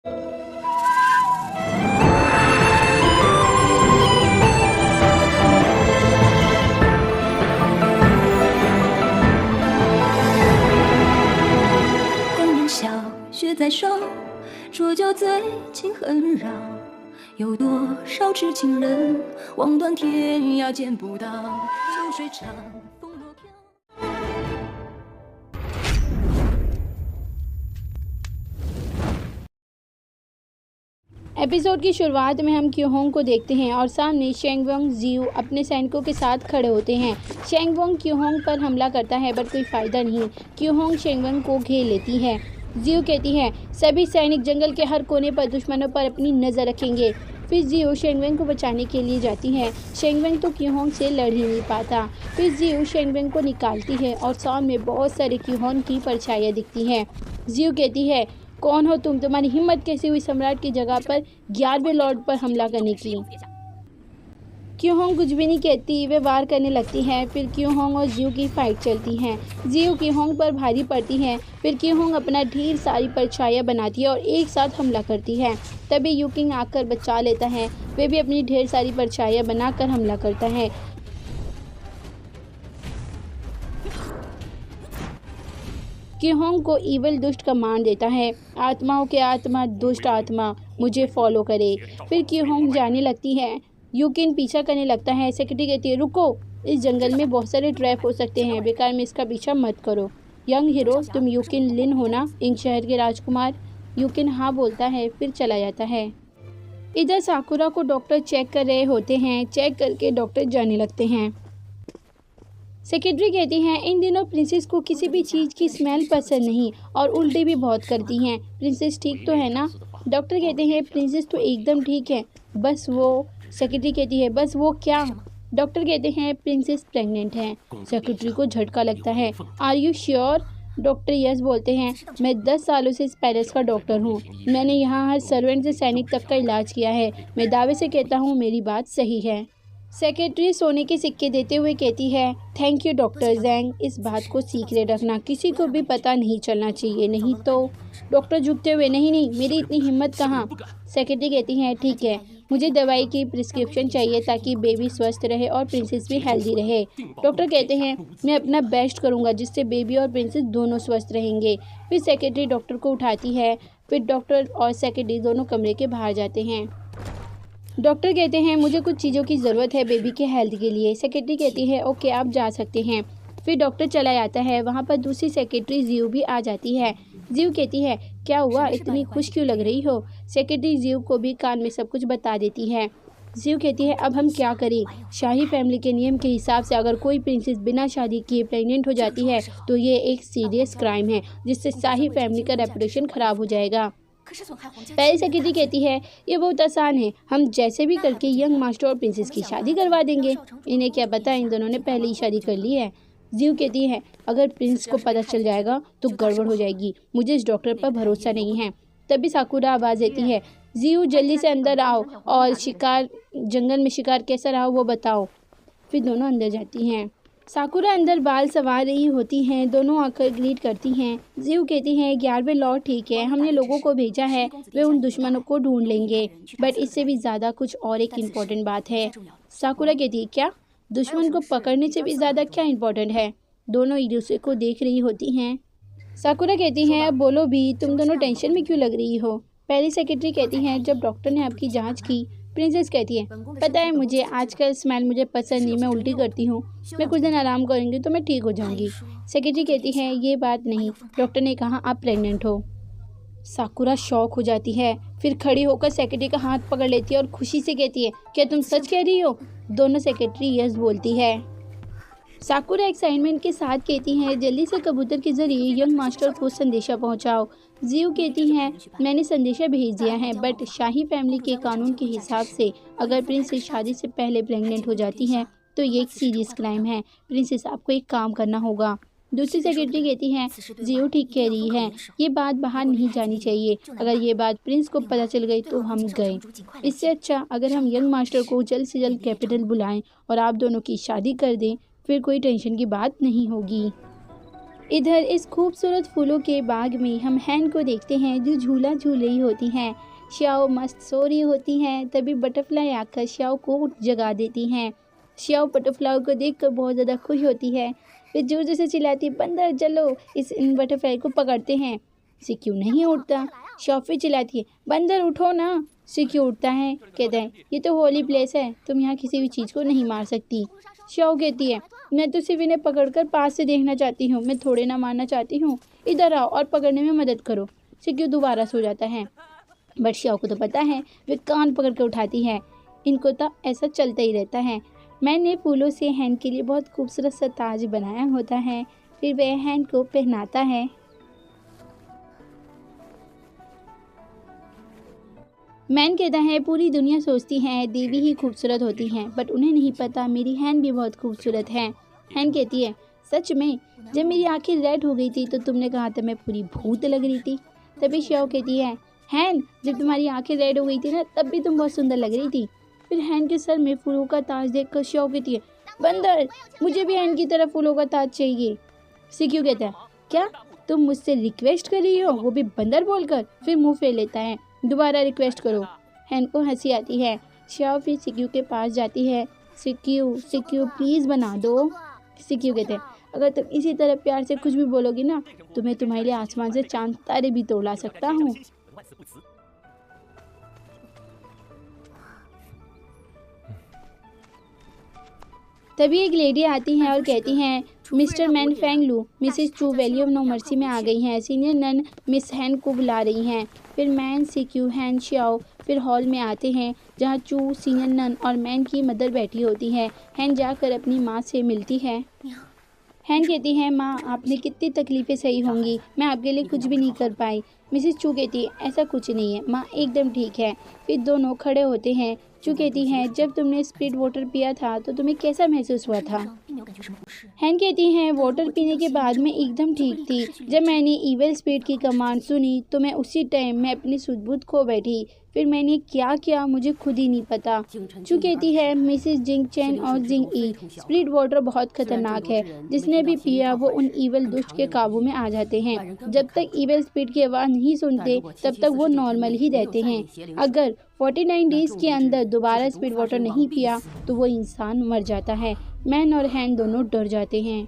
公园小雪在手，浊酒醉情恨绕，有多少痴情人望断天涯见不到，秋水长风落飘。एपिसोड की शुरुआत में हम क्योहोंग को देखते हैं और सामने शेंगवोंग जियू अपने सैनिकों के साथ खड़े होते हैं। शेंगवोंग क्योहोंग पर हमला करता है बट कोई फ़ायदा नहीं। क्योहोंग शेंगवोंग को घेर लेती है। जियू कहती है सभी सैनिक जंगल के हर कोने पर दुश्मनों पर अपनी नज़र रखेंगे। फिर जियू शेंगवेंग को बचाने के लिए जाती है। शेंगवेंग तो क्योहोंग से लड़ ही नहीं पाता। फिर जियू शेंगवेंग को निकालती है और सामने बहुत सारे क्योहोंग की परछाइयाँ दिखती हैं। जियू कहती है कौन हो तुम, तुम्हारी हिम्मत कैसी हुई सम्राट की जगह पर 11वें लॉर्ड पर हमला करने की। क्योहोंग कुछ भी नहीं कहती, वे वार करने लगती है। फिर क्योहोंग और जियू की फाइट चलती है। जियू क्योहोंग पर भारी पड़ती है। फिर क्योहोंग अपना ढेर सारी परछाइयाँ बनाती है और एक साथ हमला करती है। तभी यूकिंग आकर बचा लेता है। वे भी अपनी ढेर सारी परछाइयाँ बनाकर हमला करता है। क्योहोंग को ईवल दुष्ट कमांड देता है, आत्माओं के आत्मा दुष्ट आत्मा मुझे फॉलो करे। फिर क्योहोंग जाने लगती है। यूकिन पीछा करने लगता है। सेक्रेटरी कहती है रुको, इस जंगल में बहुत सारे ट्रैप हो सकते हैं, बेकार में इसका पीछा मत करो। यंग हीरो, तुम यूकिन लिन हो ना, इंग शहर के राजकुमार। यूकिन हाँ बोलता है, फिर चला जाता है। इधर साकुरा को डॉक्टर चेक कर रहे होते हैं। चेक करके डॉक्टर जाने लगते हैं। सेक्रेटरी कहती हैं इन दिनों प्रिंसेस को किसी भी चीज़ की स्मेल पसंद नहीं और उल्टी भी बहुत करती हैं। प्रिंसेस ठीक तो है ना? डॉक्टर कहते हैं प्रिंसेस तो एकदम ठीक है, बस वो। सेक्रेटरी कहती है बस वो क्या? डॉक्टर कहते हैं प्रिंसेस प्रेग्नेंट है। सेक्रेटरी को झटका लगता है। Are you sure? Doctor yes बोलते हैं। मैं 10 सालों से इस पैलेस का डॉक्टर हूँ। मैंने यहाँ हर सर्वेंट से सैनिक तक का इलाज किया है। मैं दावे से कहता हूँ मेरी बात सही है। सेक्रेटरी सोने के सिक्के देते हुए कहती है थैंक यू डॉक्टर जैंग, इस बात को सीक्रेट रखना, किसी को भी पता नहीं चलना चाहिए, नहीं तो। डॉक्टर झुकते हुए नहीं, मेरी इतनी हिम्मत कहाँ। सेक्रेटरी कहती है ठीक है, मुझे दवाई की प्रिस्क्रिप्शन चाहिए ताकि बेबी स्वस्थ रहे और प्रिंसेस भी हेल्दी रहे। डॉक्टर कहते हैं मैं अपना बेस्ट करूँगा जिससे बेबी और प्रिंसेस दोनों स्वस्थ रहेंगे। फिर सेक्रेटरी डॉक्टर को उठाती है। फिर डॉक्टर और सेक्रेटरी दोनों कमरे के बाहर जाते हैं। डॉक्टर कहते हैं मुझे कुछ चीज़ों की ज़रूरत है बेबी के हेल्थ के लिए। सेक्रेटरी कहती है ओके आप जा सकते हैं। फिर डॉक्टर चला जाता है। वहाँ पर दूसरी सेक्रेटरी जियू भी आ जाती है। जियू कहती है क्या हुआ, इतनी खुश क्यों लग रही हो? सेक्रेटरी जियू को भी कान में सब कुछ बता देती है। जियू कहती है अब हम क्या करें? शाही फैमिली के नियम के हिसाब से अगर कोई प्रिंसेस बिना शादी किए प्रेग्नेंट हो जाती है तो ये एक सीरियस क्राइम है जिससे शाही फैमिली का रेपुटेशन ख़राब हो जाएगा। पहली सेक्रेटरी कहती है ये बहुत आसान है, हम जैसे भी करके यंग मास्टर और प्रिंसेस की शादी करवा देंगे। इन्हें क्या पता इन दोनों ने पहले ही शादी कर ली है। जियू कहती है अगर प्रिंस को पता चल जाएगा तो गड़बड़ हो जाएगी, मुझे इस डॉक्टर पर भरोसा नहीं है। तभी साकुरा आवाज़ देती है जियू जल्दी से अंदर आओ और जंगल में शिकार कैसा रहा वो बताओ। फिर दोनों अंदर जाती हैं। साकुरा अंदर बाल संवार रही होती हैं। दोनों आकर ग्रीट करती हैं। जियू कहती हैं 11वें लॉर्ड ठीक है, हमने लोगों को भेजा है, वे उन दुश्मनों को ढूंढ लेंगे, बट इससे भी ज़्यादा कुछ और एक इम्पोर्टेंट बात है। साकुरा कहती है क्या? दुश्मन को पकड़ने से भी ज़्यादा क्या इम्पोर्टेंट है? दोनों एक दूसरे को देख रही होती हैं। साकुरा कहती हैं अब बोलो भी, तुम दोनों टेंशन में क्यों लग रही हो? पहली सेक्रेटरी कहती हैं जब डॉक्टर ने आपकी जाँच की। प्रिंसेस कहती है पता है मुझे आजकल स्मेल मुझे पसंद नहीं, मैं उल्टी करती हूँ, मैं कुछ दिन आराम करूँगी तो मैं ठीक हो जाऊँगी। सेक्रेटरी कहती है ये बात नहीं, डॉक्टर ने कहा आप प्रेग्नेंट हो। साकुरा शॉक हो जाती है। फिर खड़ी होकर सेक्रेटरी का हाथ पकड़ लेती है और खुशी से कहती है क्या तुम सच कह रही हो? दोनों सेक्रेटरी यस बोलती है। साकुरा एक्साइटमेंट के साथ कहती हैं जल्दी से कबूतर के जरिए यंग मास्टर को संदेशा पहुंचाओ। जियू कहती हैं मैंने संदेशा भेज दिया है, बट शाही फैमिली के कानून के हिसाब से अगर प्रिंसेस शादी से पहले प्रेग्नेंट हो जाती है तो ये एक सीरियस क्राइम है। प्रिंसेस आपको एक काम करना होगा। दूसरी सेक्रेटरी कहती हैं जियू ठीक कह रही है, ये बात बाहर नहीं जानी चाहिए, अगर ये बात प्रिंस को पता चल गई तो हम गए। इससे अच्छा अगर हम यंग मास्टर को जल्द से जल्द कैपिटल बुलाएं और आप दोनों की शादी कर दें, फिर कोई टेंशन की बात नहीं होगी। इधर इस खूबसूरत फूलों के बाग में हम हैन को देखते हैं जो झूला झूल रही होती हैं। श्याओ मस्त सो रही होती हैं, तभी बटरफ्लाई आकर श्याओ को जगा देती हैं। श्याओ बटरफ्लाई को देखकर बहुत ज़्यादा खुश होती है, फिर जोर जोर से चिल्लाती, बंदर चलो इस इन बटरफ्लाई को पकड़ते हैं। सिक्यू नहीं उठता। श्याओ फिर चिल्लाती है, बंदर उठो ना। सिक्यू उठता है, कहता है ये तो होली प्लेस है, तुम यहाँ किसी भी चीज़ को नहीं मार सकती। श्याओ कहती है मैं तो सिर्फ इन्हें पकड़कर पास से देखना चाहती हूँ, मैं थोड़े ना मारना चाहती हूँ, इधर आओ और पकड़ने में मदद करो। सिक्यू दोबारा सो जाता है, बट श्याओ को तो पता है, वे कान पकड़ के उठाती है। इनको तो ऐसा चलता ही रहता है। मैंने फूलों से हैन के लिए बहुत खूबसूरत सा ताज बनाया होता है, फिर वह हैन को पहनाता है। मैन कहता है पूरी दुनिया सोचती है देवी ही खूबसूरत होती हैं, बट उन्हें नहीं पता मेरी हैन भी बहुत खूबसूरत है। हैन कहती है सच में, जब मेरी आंखें रेड हो गई थी तो तुमने कहा था मैं पूरी भूत लग रही थी। तभी श्याओ कहती है हैन, जब तुम्हारी आंखें रेड हो गई थी ना, तब भी तुम बहुत सुंदर लग रही थी। फिर हैन के सर में फूलों का ताज देखकर श्याओ कहती है बंदर, मुझे भी हैन की तरह फूलों का ताज चाहिए। सिक्यू कहता है क्या तुम मुझसे रिक्वेस्ट कर रही हो, वो भी बंदर बोलकर। फिर मुंह फेर लेता है, दोबारा रिक्वेस्ट करो। हैन को हंसी आती है। श्याओ फिर सिक्यू के पास जाती है। सिक्यू प्लीज़ बना दो। सिक्यू कहते हैं अगर तुम इसी तरह प्यार से कुछ भी बोलोगी ना, तो मैं तुम्हारे लिए आसमान से चांद तारे भी तोड़ ला सकता हूँ। तभी एक लेडी आती हैं और कहती हैं मिस्टर मैन फेंग लू, मिसेस चू वैली ऑफ नो मर्सी में आ गई हैं। सीनियर नन मिस हैन को बुला रही हैं। फिर मैन, सिक्यू, हैन, श्याओ फिर हॉल में आते हैं जहां चू, सीनियर नन और मैन की मदर बैठी होती है। हैन जाकर अपनी माँ से मिलती है। हैन कहती है माँ, आपने कितनी तकलीफ़ें सही होंगी, मैं आपके लिए कुछ भी नहीं कर पाई। मिसेस चू कहती है ऐसा कुछ नहीं है माँ, एकदम ठीक है। फिर दोनों खड़े होते हैं। चू कहती है जब तुमने स्प्रिट वाटर पिया था तो तुम्हें कैसा महसूस हुआ था। हैन कहती हैं वाटर पीने के बाद मैं एकदम ठीक थी। जब मैंने ईवल स्पिरिट की कमांड सुनी तो मैं उसी टाइम में अपनी सुध-बुध खो बैठी। फिर मैंने क्या किया मुझे खुद ही नहीं पता। चू कहती है मिसेस जिंग चैन और जिंग ई, स्प्रिट वाटर बहुत खतरनाक है, जिसने भी पिया वो उन ईवल दुष्ट के काबू में आ जाते हैं। जब तक ईवल स्पिरिट की आवाज़ नहीं सुनते तब तक वो नॉर्मल ही रहते हैं। अगर 49 डेज के अंदर दोबारा स्प्रिट वाटर नहीं पिया तो वो इंसान मर जाता है। मैन और हैन दोनों डर जाते हैं।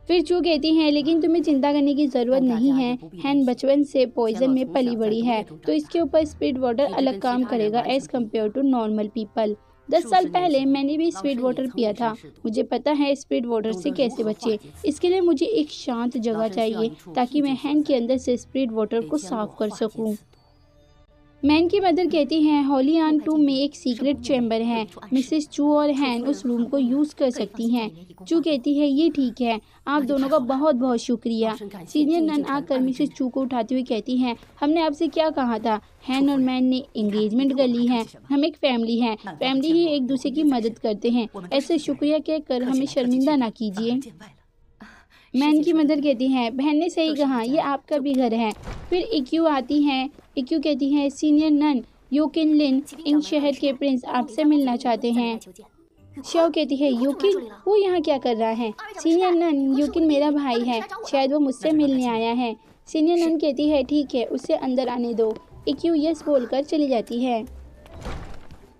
फिर चू कहती हैं लेकिन तुम्हें चिंता करने की ज़रूरत नहीं है, हैन बचपन से पॉइजन में पली बड़ी है, तो इसके ऊपर स्प्रिट वाटर अलग काम करेगा as compare to normal people. 10 साल पहले मैंने भी स्प्रिट वाटर पिया था, मुझे पता है स्प्रिट वाटर से कैसे बचे। इसके लिए मुझे एक शांत जगह चाहिए ताकि मैं हैन के अंदर से स्प्रिट वाटर को साफ कर सकूं। मैन की मदर कहती हैं हॉली आन 2 में एक सीक्रेट चैम्बर है, मिसेस चू और हैन उस रूम को यूज़ कर सकती हैं। चू कहती है ये ठीक है, आप दोनों का बहुत बहुत शुक्रिया। सीनियर नन आकर मिसेस चू को उठाती हुई कहती हैं हमने आपसे क्या कहा था, हैन और मैन ने एंगेजमेंट कर ली है, हम एक फैमिली हैं, फैमिली ही एक दूसरे की मदद करते हैं, ऐसे शुक्रिया कहकर हमें शर्मिंदा ना कीजिए। मैन की मदर कहती हैं बहन ने सही कहा, ये आपका भी घर है। फिर इक्यू आती हैं। इक्यू कहती है सीनियर नन यूकिन लिन इन शहर के प्रिंस आपसे मिलना चाहते हैं। श्याओ कहती है यूकिन, वो यहाँ क्या कर रहा है। सीनियर नन यूकिन मेरा भाई है, शायद वो मुझसे मिलने आया है। सीनियर नन कहती है ठीक है, उसे अंदर आने दो। इक्यू यस बोलकर चली जाती है।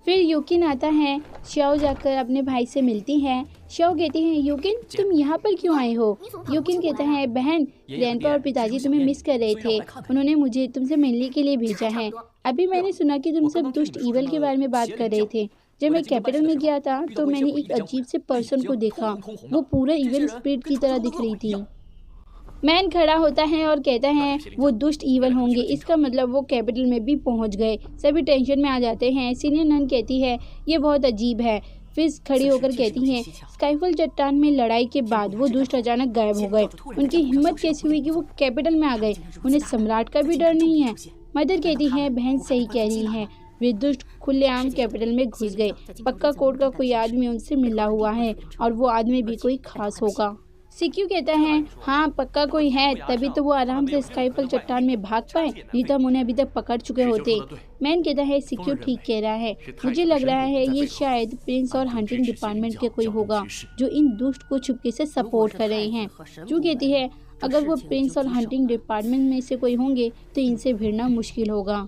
फिर यूकिन आता है। श्याओ जाकर अपने भाई से मिलती है। श्याओ कहती है यूकिन तुम यहाँ पर क्यों आए हो। यूकिन कहता है बहन, ग्रैंडपा और पिताजी तुम्हें मिस कर रहे थे, उन्होंने मुझे तुमसे मिलने के लिए भेजा है। अभी मैंने सुना कि तुम सब दुष्ट ईवल के बारे में बात कर रहे थे। जब मैं कैपिटल में गया था तो मैंने एक अजीब से पर्सन को देखा, वो पूरा ईवल स्पिरिट की तरह दिख रही थी। मैन खड़ा होता है और कहता है वो दुष्ट ईवल होंगे, इसका मतलब वो कैपिटल में भी पहुंच गए। सभी टेंशन में आ जाते हैं। सीनियर नन कहती है ये बहुत अजीब है। फिर खड़ी होकर कहती हैं स्काईफॉल चट्टान में लड़ाई के बाद वो दुष्ट अचानक गायब हो गए। उनकी हिम्मत कैसी हुई कि वो कैपिटल में आ गए, उन्हें सम्राट का भी डर नहीं है। मदर कहती है बहन सही कह रही है, वे दुष्ट खुलेआम कैपिटल में घुस गए। पक्का कोर्ट का कोई आदमी उनसे मिला हुआ है और वो आदमी भी कोई खास होगा। सिक्यू कहता है हाँ पक्का कोई है, तभी तो वो आराम से स्काईफॉल चट्टान में भाग पाए, नहीं तो हम उन्हें अभी तक पकड़ चुके होते। मैन कहता है सिक्यू ठीक कह रहा है, मुझे लग रहा है ये शायद प्रिंस और हंटिंग डिपार्टमेंट के कोई होगा जो इन दुष्ट को चुपके से सपोर्ट कर रहे हैं। जो कहती है अगर वो प्रिंस और हंटिंग डिपार्टमेंट में से कोई होंगे तो इनसे भिड़ना मुश्किल होगा।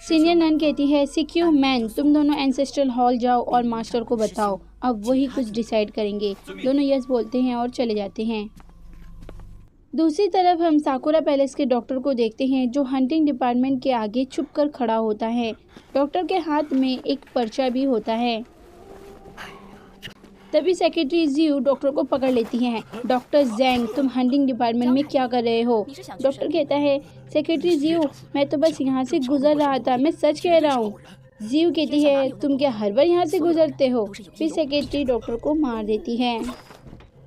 सीनियर नन कहती है, सिक्यू मैन, तुम दोनों एंसेस्ट्रल हॉल जाओ और मास्टर को बताओ, अब वही कुछ डिसाइड करेंगे। दोनों यस बोलते हैं और चले जाते हैं। दूसरी तरफ हम साकुरा पैलेस के डॉक्टर को देखते हैं जो हंटिंग डिपार्टमेंट के आगे छुपकर खड़ा होता है। डॉक्टर के हाथ में एक पर्चा भी होता है। तभी सेक्रेटरी जियो डॉक्टर को पकड़ लेती हैं। डॉक्टर जैंग, तुम हंटिंग डिपार्टमेंट में क्या कर रहे हो? डॉक्टर कहता है, सेक्रेटरी जियो, मैं तो बस यहाँ से गुजर रहा था, मैं सच कह रहा हूँ। जियो कहती है, तुम क्या हर बार यहाँ से गुजरते हो? फिर सेक्रेटरी डॉक्टर को मार देती है।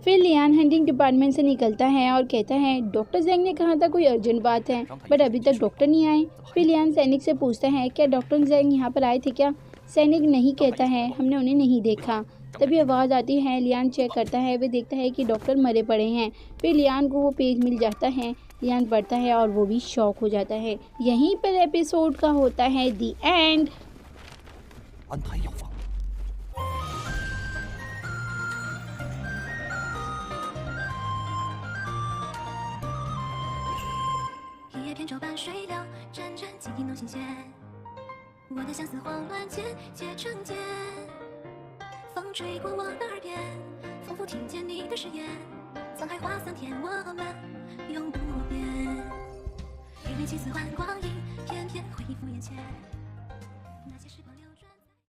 फिर लियान हंटिंग डिपार्टमेंट से निकलता है और कहता है, डॉक्टर जैंग ने कहा था कोई अर्जेंट बात है, बट अभी तक डॉक्टर नहीं आए। फिर लियान सैनिक से पूछता है, क्या डॉक्टर जैंग यहाँ पर आए थे क्या? सैनिक नहीं कहता है, हमने उन्हें नहीं देखा। तभी आवाज़ आती है। लियान चेक करता है, वे देखता है कि डॉक्टर मरे पड़े हैं। फिर लियान को वो पेज मिल जाता है। लियान पढ़ता है और वो भी शॉक हो जाता है। यहीं पर एपिसोड का होता है दी एंड।夜片舟般水流，阵阵蜻蜓弄心弦。我的相思慌乱间结成茧，风吹过我的耳边，仿佛听见你的誓言。沧海化桑田，我们永不变。一缕青丝换光阴，片片回忆浮眼前。